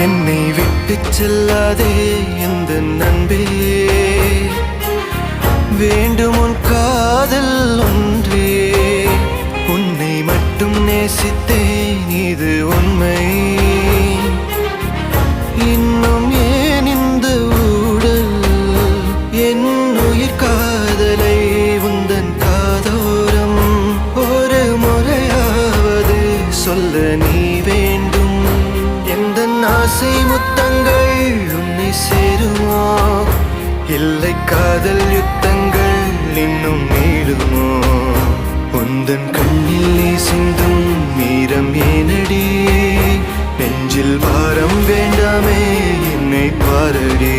என்னை விட்டு செல்லாதே எந்த நண்பே, வேண்டும் உன் காதல் ஒன்றே. உன்னை மட்டும் நேசித்தேன் இது உண்மை. இன்னும் ஏன் இந்த ஊடல் என் உயிர் காதலை உந்தன் காதோரம் ஒரு முறையாவது சொல்ல நீ வேண்டும். எந்த ஆசை முத்தங்கள் உன்னை சேருமோ, இல்லை காதல் யுத்தங்கள் இன்னும் நீளுமோ. உந்தன் கண்ணில் நீ சிந்தும் மீரம் ஏனடி, நெஞ்சில் பாரம் வேண்டாமே என்னை பாரடி.